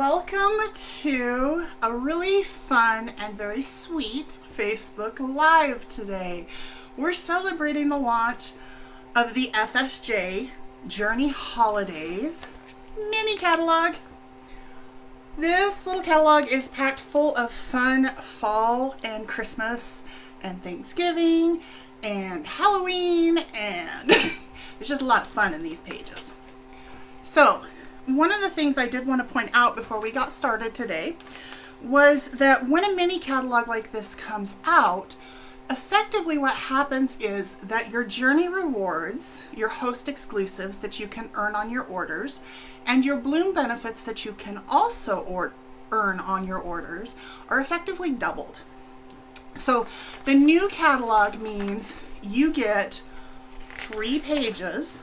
Welcome to a really fun and very sweet Facebook Live today. We're celebrating the launch of the FSJ Journey Holidays mini catalog. This little catalog is packed full of fun fall and Christmas and Thanksgiving and Halloween, and there's just a lot of fun in these pages. So one of the things I did want to point out before we got started today was that when a mini catalog like this comes out, effectively what happens is that your Journey rewards, your host exclusives that you can earn on your orders, and your Bloom benefits that you can also earn on your orders are effectively doubled. So the new catalog means you get 3 pages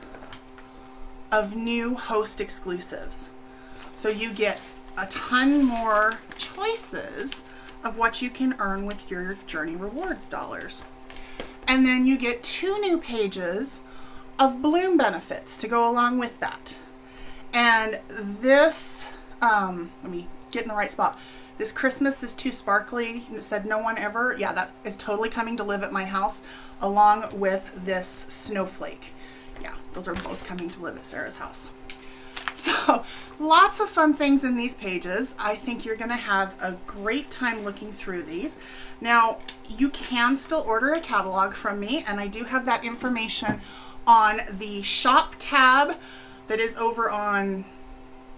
of new host exclusives. So you get a ton more choices of what you can earn with your Journey Rewards dollars. And then you get 2 new pages of Bloom benefits to go along with that. And this, let me get in the right spot. This Christmas is too sparkly. It said no one ever. Yeah, that is totally coming to live at my house along with this snowflake. Yeah, those are both coming to live at Sarah's house. So lots of fun things in these pages. I think you're going to have a great time looking through these. Now, you can still order a catalog from me, and I do have that information on the shop tab that is over on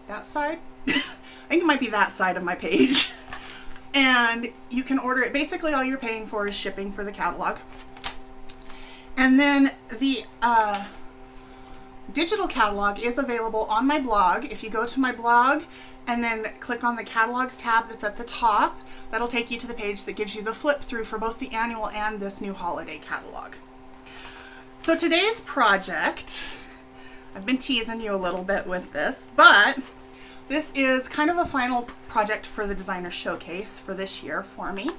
that side. I think it might be that side of my page. And you can order it. Basically, all you're paying for is shipping for the catalog. And then the digital catalog is available on my blog. If you go to my blog and then click on the catalogs tab that's at the top, that'll take you to the page that gives you the flip through for both the annual and this new holiday catalog. So today's project, I've been teasing you a little bit with this, but this is kind of a final project for the designer showcase for this year for me.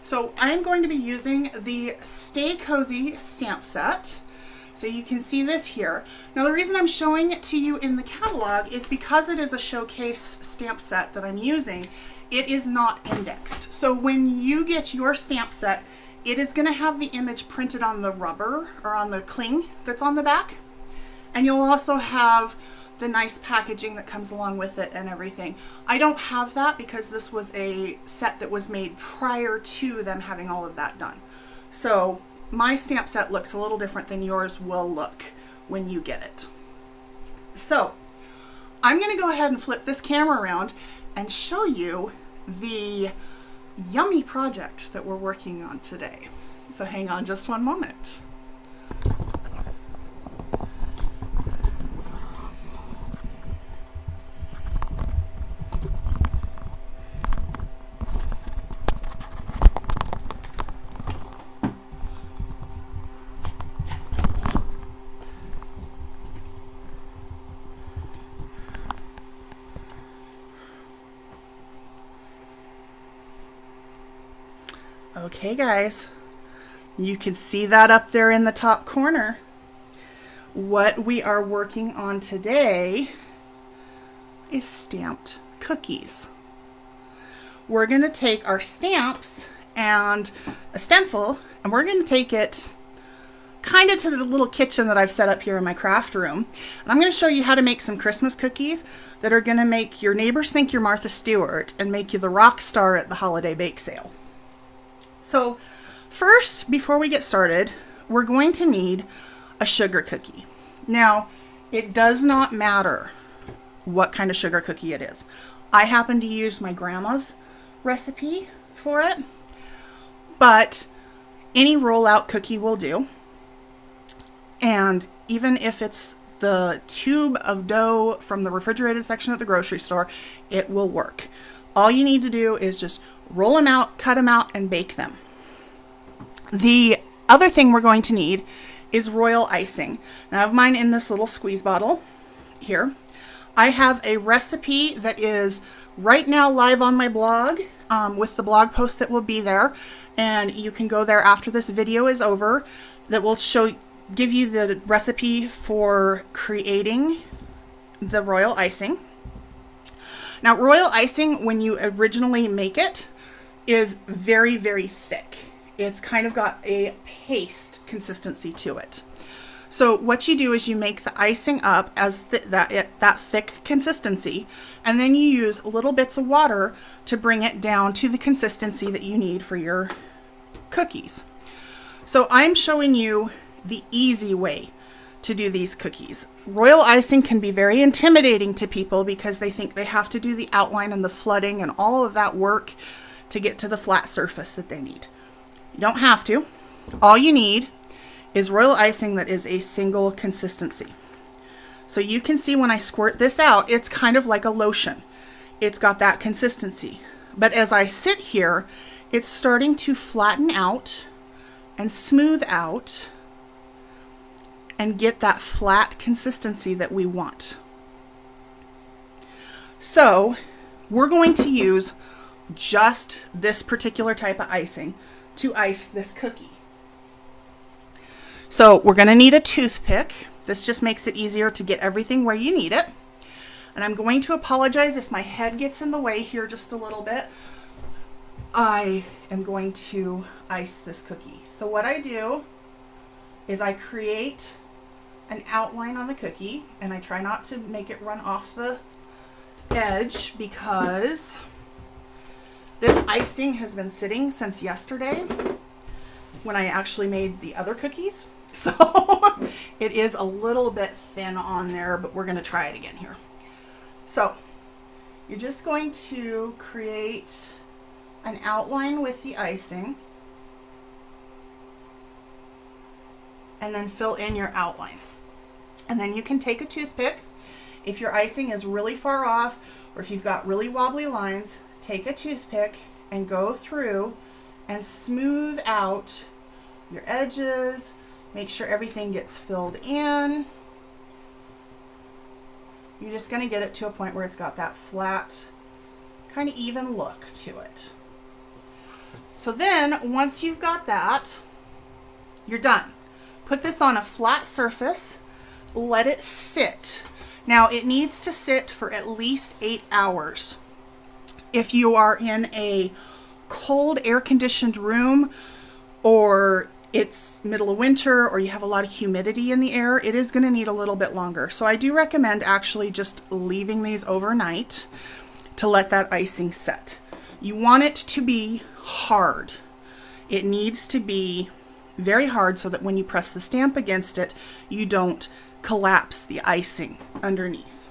So I am going to be using the Stay Cozy stamp set. So you can see this here. Now the reason I'm showing it to you in the catalog is because it is a showcase stamp set that I'm using, it is not indexed. So when you get your stamp set, it is going to have the image printed on the rubber or on the cling that's on the back. And you'll also have the nice packaging that comes along with it and everything. I don't have that because this was a set that was made prior to them having all of that done. So my stamp set looks a little different than yours will look when you get it. So I'm going to go ahead and flip this camera around and show you the yummy project that we're working on today. So hang on just one moment. Okay guys, you can see that up there in the top corner. What we are working on today is stamped cookies. We're going to take our stamps and a stencil, and we're going to take it kind of to the little kitchen that I've set up here in my craft room. And I'm going to show you how to make some Christmas cookies that are going to make your neighbors think you're Martha Stewart and make you the rock star at the holiday bake sale. So first, before we get started, we're going to need a sugar cookie. Now, it does not matter what kind of sugar cookie it is. I happen to use my grandma's recipe for it, but any rollout cookie will do. And even if it's the tube of dough from the refrigerated section at the grocery store, it will work. All you need to do is just roll them out, cut them out, and bake them. The other thing we're going to need is royal icing. Now I have mine in this little squeeze bottle here. I have a recipe that is right now live on my blog with the blog post that will be there, and you can go there after this video is over. That will give you the recipe for creating the royal icing. Now, royal icing, when you originally make it, is very, very thick. It's kind of got a paste consistency to it. So what you do is you make the icing up as that thick consistency, and then you use little bits of water to bring it down to the consistency that you need for your cookies. So I'm showing you the easy way to do these cookies. Royal icing can be very intimidating to people because they think they have to do the outline and the flooding and all of that work to get to the flat surface that they need. You don't have to. All you need is royal icing that is a single consistency. So you can see when I squirt this out, it's kind of like a lotion. It's got that consistency. But as I sit here, it's starting to flatten out and smooth out and get that flat consistency that we want. So we're going to use just this particular type of icing to ice this cookie. So we're going to need a toothpick. This just makes it easier to get everything where you need it. And I'm going to apologize if my head gets in the way here just a little bit. I am going to ice this cookie. So what I do is I create an outline on the cookie, and I try not to make it run off the edge because this icing has been sitting since yesterday when I actually made the other cookies. So it is a little bit thin on there, but we're going to try it again here. So you're just going to create an outline with the icing and then fill in your outline. And then you can take a toothpick. If your icing is really far off or if you've got really wobbly lines, take a toothpick and go through and smooth out your edges. Make sure everything gets filled in. You're just going to get it to a point where it's got that flat, kind of even look to it. So then once you've got that, you're done. Put this on a flat surface, let it sit. Now it needs to sit for at least 8 hours. If you are in a cold air-conditioned room, or it's middle of winter, or you have a lot of humidity in the air, it is going to need a little bit longer. So I do recommend actually just leaving these overnight to let that icing set. You want it to be hard. It needs to be very hard so that when you press the stamp against it, you don't collapse the icing underneath.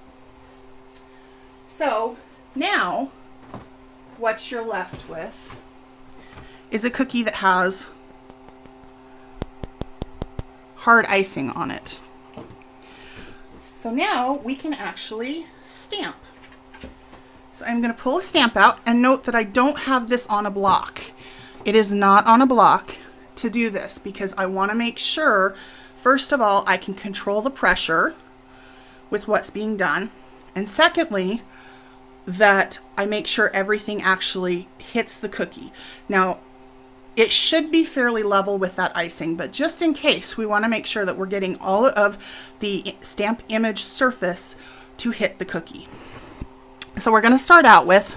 So now what you're left with is a cookie that has hard icing on it. So now we can actually stamp. So I'm going to pull a stamp out, and note that I don't have this on a block. It is not on a block to do this because I want to make sure, first of all, I can control the pressure with what's being done, and secondly, that I make sure everything actually hits the cookie. Now, it should be fairly level with that icing, but just in case, we want to make sure that we're getting all of the stamp image surface to hit the cookie. So we're going to start out with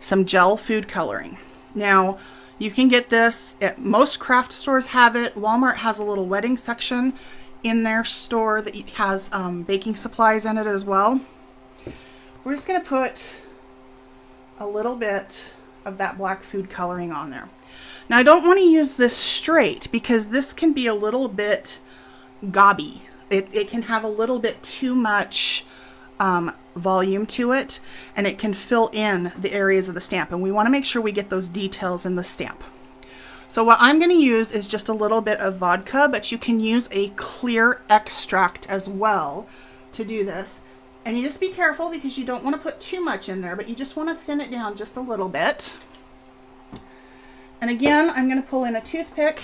some gel food coloring. Now, you can get this at most craft stores have it. Walmart has a little wedding section in their store that has baking supplies in it as well. We're just going to put a little bit of that black food coloring on there. Now, I don't want to use this straight because this can be a little bit gobby. It can have a little bit too much volume to it, and it can fill in the areas of the stamp, and we want to make sure we get those details in the stamp. So what I'm going to use is just a little bit of vodka, but you can use a clear extract as well to do this. And you just be careful because you don't want to put too much in there, but you just want to thin it down just a little bit. And again, I'm going to pull in a toothpick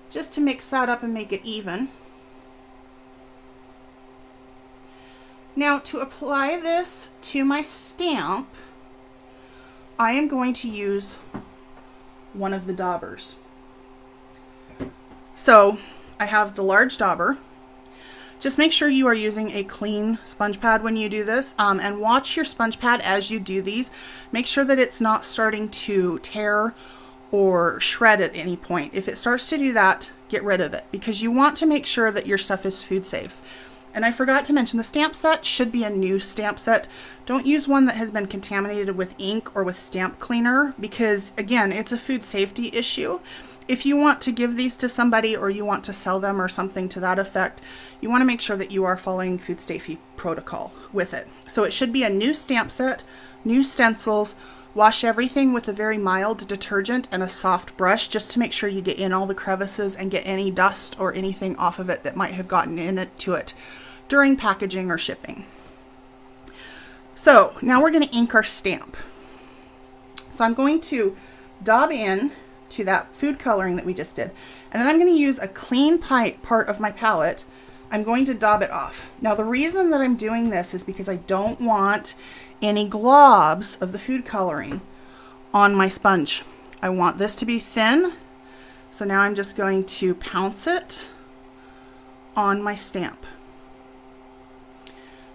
just to mix that up and make it even. Now, to apply this to my stamp, I am going to use one of the daubers. So I have the large dauber, Just make sure you are using a clean sponge pad when you do this, and watch your sponge pad as you do these. Make sure that it's not starting to tear or shred at any point. If it starts to do that, get rid of it, because you want to make sure that your stuff is food safe. And I forgot to mention, the stamp set should be a new stamp set. Don't use one that has been contaminated with ink or with stamp cleaner, because again, it's a food safety issue. If you want to give these to somebody or you want to sell them or something to that effect, you want to make sure that you are following food safety protocol with it. So it should be a new stamp set, new stencils. Wash everything with a very mild detergent and a soft brush, just to make sure you get in all the crevices and get any dust or anything off of it that might have gotten into it during packaging or shipping. So now we're going to ink our stamp. So I'm going to dab in to that food coloring that we just did, and then I'm going to use a clean part of my palette. I'm going to dab it off. Now the reason that I'm doing this is because I don't want any globs of the food coloring on my sponge. I want this to be thin, so now I'm just going to pounce it on my stamp.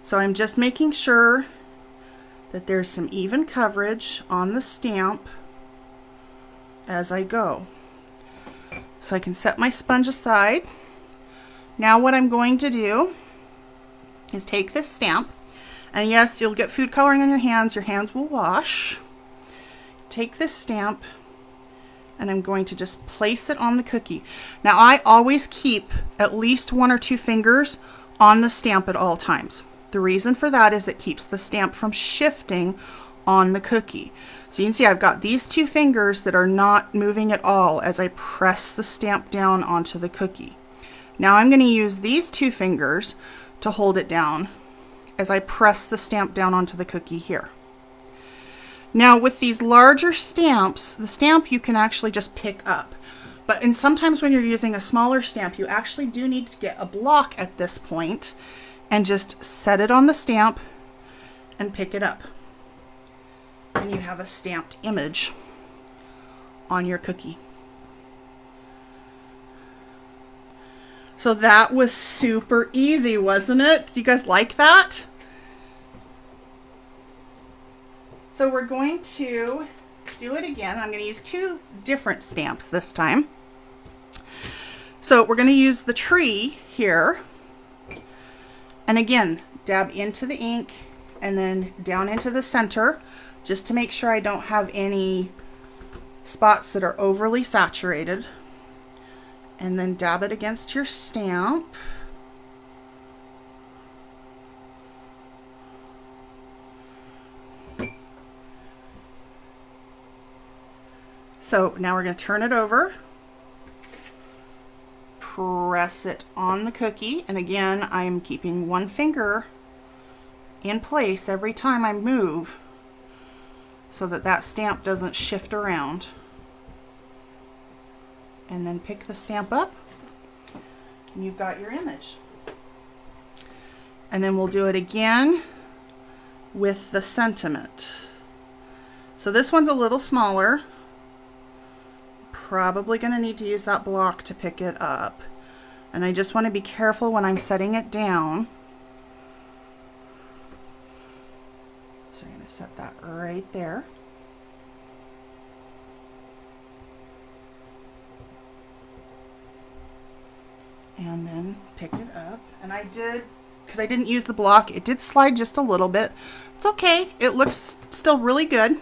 So I'm just making sure that there's some even coverage on the stamp as I go. So I can set my sponge aside. Now what I'm going to do is take this stamp, and yes, you'll get food coloring on your hands will wash. Take this stamp, and I'm going to just place it on the cookie. Now I always keep at least 1 or 2 fingers on the stamp at all times. The reason for that is it keeps the stamp from shifting on the cookie. So you can see I've got these 2 fingers that are not moving at all as I press the stamp down onto the cookie. Now I'm going to use these 2 fingers to hold it down as I press the stamp down onto the cookie here. Now with these larger stamps, the stamp you can actually just pick up. But sometimes when you're using a smaller stamp, you actually do need to get a block at this point and just set it on the stamp and pick it up. And you have a stamped image on your cookie. So that was super easy, wasn't it? Do you guys like that? So we're going to do it again. I'm going to use 2 different stamps this time. So we're going to use the tree here. And again, dab into the ink and then down into the center, just to make sure I don't have any spots that are overly saturated. And then dab it against your stamp. So now we're going to turn it over, press it on the cookie, and again I'm keeping 1 finger in place every time I move so that that stamp doesn't shift around. And then pick the stamp up and you've got your image. And then we'll do it again with the sentiment. So this one's a little smaller. Probably going to need to use that block to pick it up. And I just want to be careful when I'm setting it down. So I'm going to set that right there. And then pick it up. And I did, because I didn't use the block, it did slide just a little bit. It's okay. It looks still really good.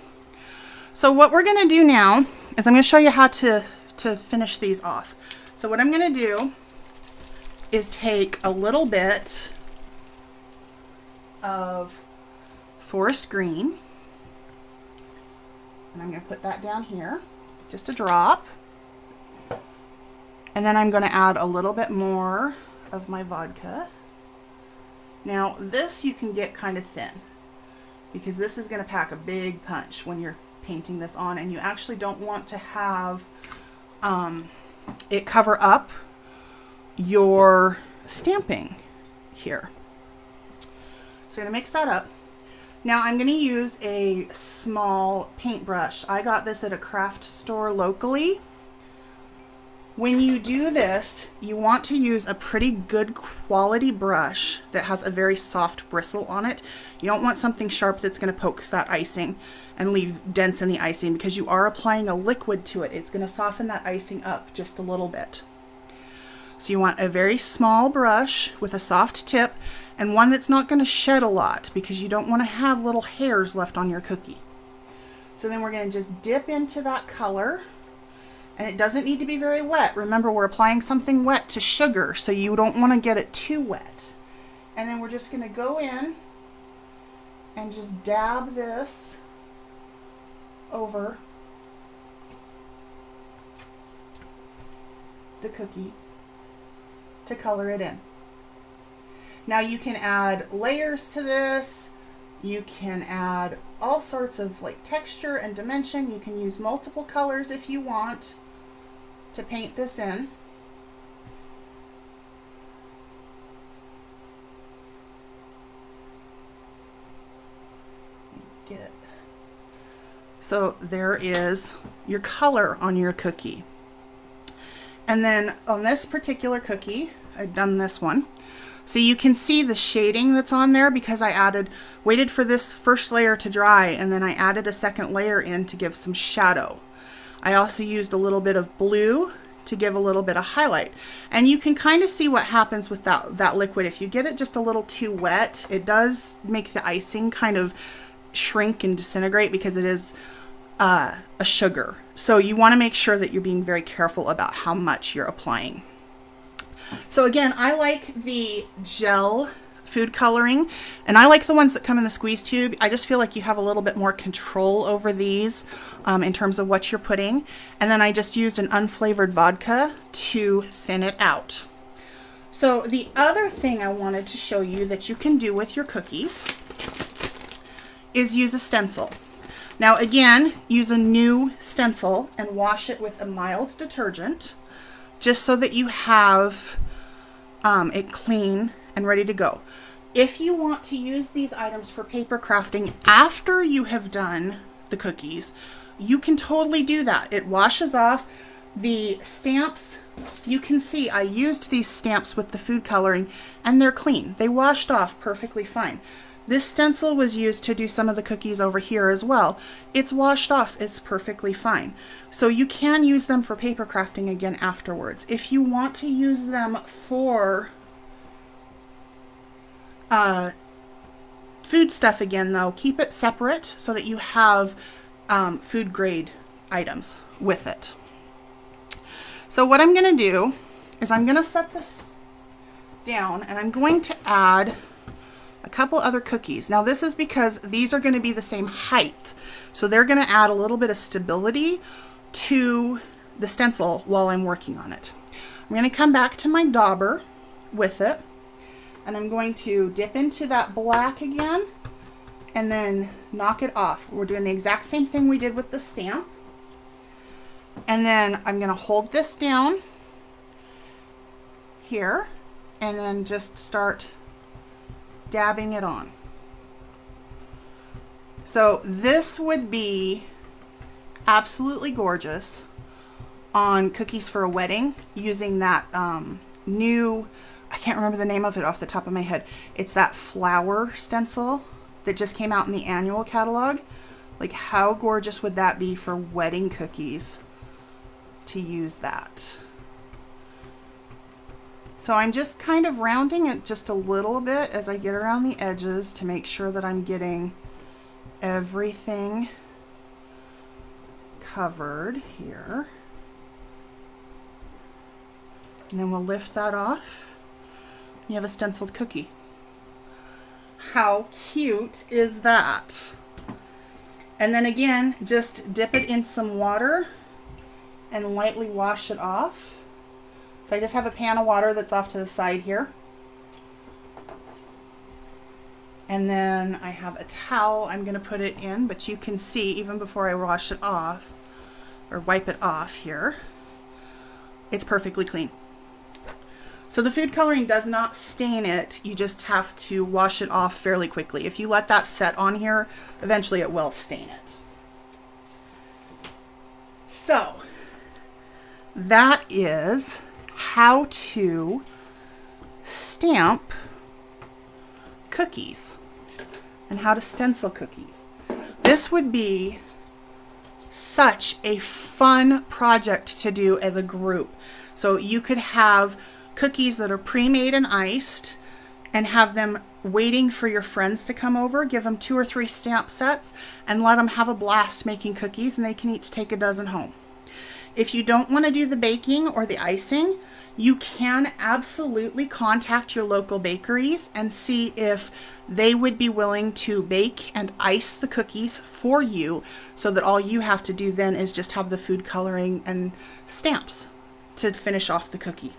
So what we're going to do now is I'm going to show you how to finish these off. So what I'm going to do is take a little bit of forest green, and I'm going to put that down here, just a drop. And then I'm going to add a little bit more of my vodka. Now this you can get kind of thin, because this is going to pack a big punch when you're painting this on, and you actually don't want to have it cover up your stamping here. So I'm going to mix that up. Now I'm going to use a small paintbrush. I got this at a craft store locally. When you do this, you want to use a pretty good quality brush that has a very soft bristle on it. You don't want something sharp that's going to poke that icing and leave dents in the icing, because you are applying a liquid to it. It's going to soften that icing up just a little bit. So you want a very small brush with a soft tip, and one that's not going to shed a lot, because you don't want to have little hairs left on your cookie. So then we're going to just dip into that color, and it doesn't need to be very wet. Remember, we're applying something wet to sugar, so you don't want to get it too wet. And then we're just going to go in and just dab this over the cookie to color it in. Now you can add layers to this. You can add all sorts of like texture and dimension. You can use multiple colors if you want to paint this in. Get it. So there is your color on your cookie. And then on this particular cookie, I've done this one. So you can see the shading that's on there, because I waited for this first layer to dry, and then I added a second layer in to give some shadow. I also used a little bit of blue to give a little bit of highlight. And you can kind of see what happens with that liquid. If you get it just a little too wet, it does make the icing kind of shrink and disintegrate, because it is a sugar. So you want to make sure that you're being very careful about how much you're applying. So again, I like the gel food coloring, and I like the ones that come in the squeeze tube. I just feel like you have a little bit more control over these in terms of what you're putting. And then I just used an unflavored vodka to thin it out. So the other thing I wanted to show you that you can do with your cookies is use a stencil. Now again, use a new stencil and wash it with a mild detergent, just so that you have it clean and ready to go. If you want to use these items for paper crafting after you have done the cookies, you can totally do that. It washes off the stamps. You can see I used these stamps with the food coloring, and they're clean. They washed off perfectly fine. This stencil was used to do some of the cookies over here as well. It's washed off. It's perfectly fine. So you can use them for paper crafting again afterwards. If you want to use them for food stuff again, though, keep it separate so that you have food grade items with it. So what I'm going to do is I'm going to set this down, and I'm going to add a couple other cookies. Now this is because these are going to be the same height, so they're going to add a little bit of stability to the stencil while I'm working on it. I'm going to come back to my dauber with it, and I'm going to dip into that black again and then knock it off. We're doing the exact same thing we did with the stamp. And then I'm going to hold this down here and then just start dabbing it on. So this would be absolutely gorgeous on cookies for a wedding, using that new, I can't remember the name of it off the top of my head. It's that flower stencil that just came out in the annual catalog. Like, how gorgeous would that be for wedding cookies to use that? So I'm just kind of rounding it just a little bit as I get around the edges to make sure that I'm getting everything covered here. And then we'll lift that off. You have a stenciled cookie. How cute is that? And then again, just dip it in some water and lightly wash it off. So I just have a pan of water that's off to the side here. And then I have a towel I'm going to put it in, but you can see even before I wash it off or wipe it off here, it's perfectly clean. So the food coloring does not stain it. You just have to wash it off fairly quickly. If you let that set on here, eventually it will stain it. So that is how to stamp cookies and how to stencil cookies. This would be such a fun project to do as a group. So you could have cookies that are pre-made and iced and have them waiting for your friends to come over. Give them 2 or 3 stamp sets and let them have a blast making cookies, and they can each take a dozen home. If you don't want to do the baking or the icing, you can absolutely contact your local bakeries and see if they would be willing to bake and ice the cookies for you, so that all you have to do then is just have the food coloring and stamps to finish off the cookie.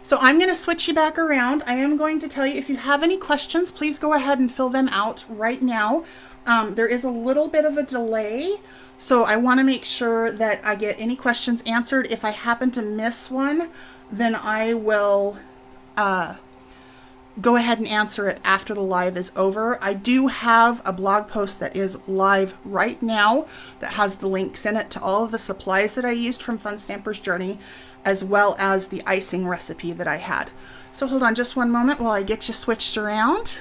So I'm going to switch you back around. I am going to tell you, if you have any questions, please go ahead and fill them out right now. There is a little bit of a delay, so I want to make sure that I get any questions answered. If I happen to miss one, then I will go ahead and answer it after the live is over. I do have a blog post that is live right now that has the links in it to all of the supplies that I used from Fun Stamper's Journey, as well as the icing recipe that I had. So hold on just one moment while I get you switched around.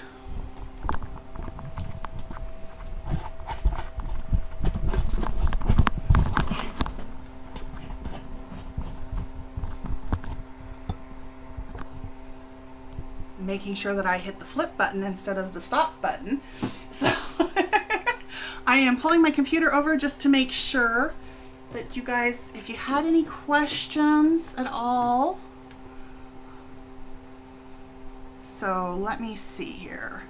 Making sure that I hit the flip button instead of the stop button. So I am pulling my computer over just to make sure that you guys, if you had any questions at all. So let me see here.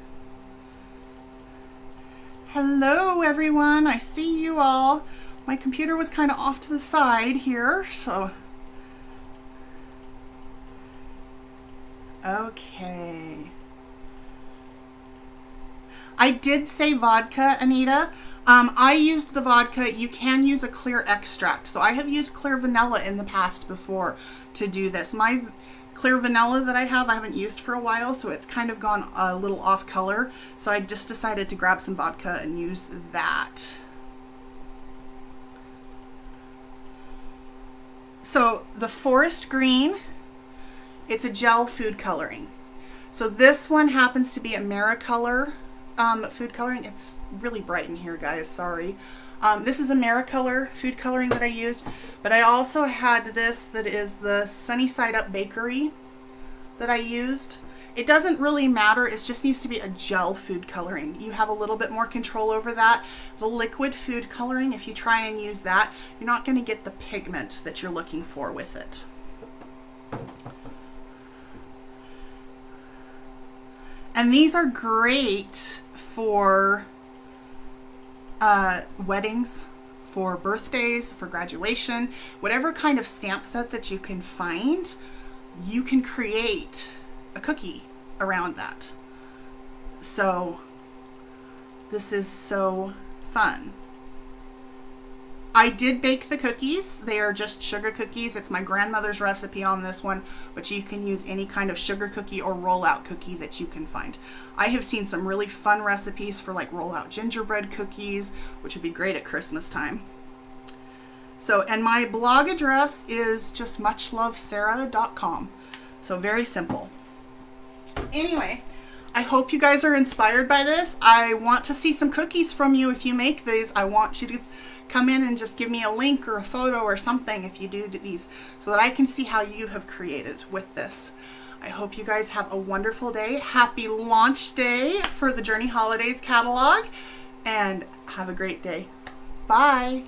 Hello everyone, I see you all. My computer was kind of off to the side here, so okay. I did say vodka, Anita. I used the vodka. You can use a clear extract. So I have used clear vanilla in the past before to do this. My clear vanilla that I haven't used for a while, so it's kind of gone a little off color. So I just decided to grab some vodka and use that. So the forest green, it's a gel food coloring. So this one happens to be a Maricolor food coloring. It's really bright in here, guys, sorry. This is a Maricolor food coloring that I used, but I also had this that is the Sunny Side Up Bakery that I used. It doesn't really matter, it just needs to be a gel food coloring. You have a little bit more control over that. The liquid food coloring, if you try and use that, you're not going to get the pigment that you're looking for with it. And these are great for weddings, for birthdays, for graduation, whatever kind of stamp set that you can find, you can create a cookie around that. So this is so fun. I did bake the cookies. They are just sugar cookies. It's my grandmother's recipe on this one, but you can use any kind of sugar cookie or rollout cookie that you can find. I have seen some really fun recipes for like rollout gingerbread cookies, which would be great at Christmas time. So, and my blog address is just muchlovesara.com. So very simple. Anyway, I hope you guys are inspired by this. I want to see some cookies from you if you make these. I want you to come in and just give me a link or a photo or something if you do these, so that I can see how you have created with this. I hope you guys have a wonderful day. Happy launch day for the Journey Holidays catalog, and have a great day. Bye.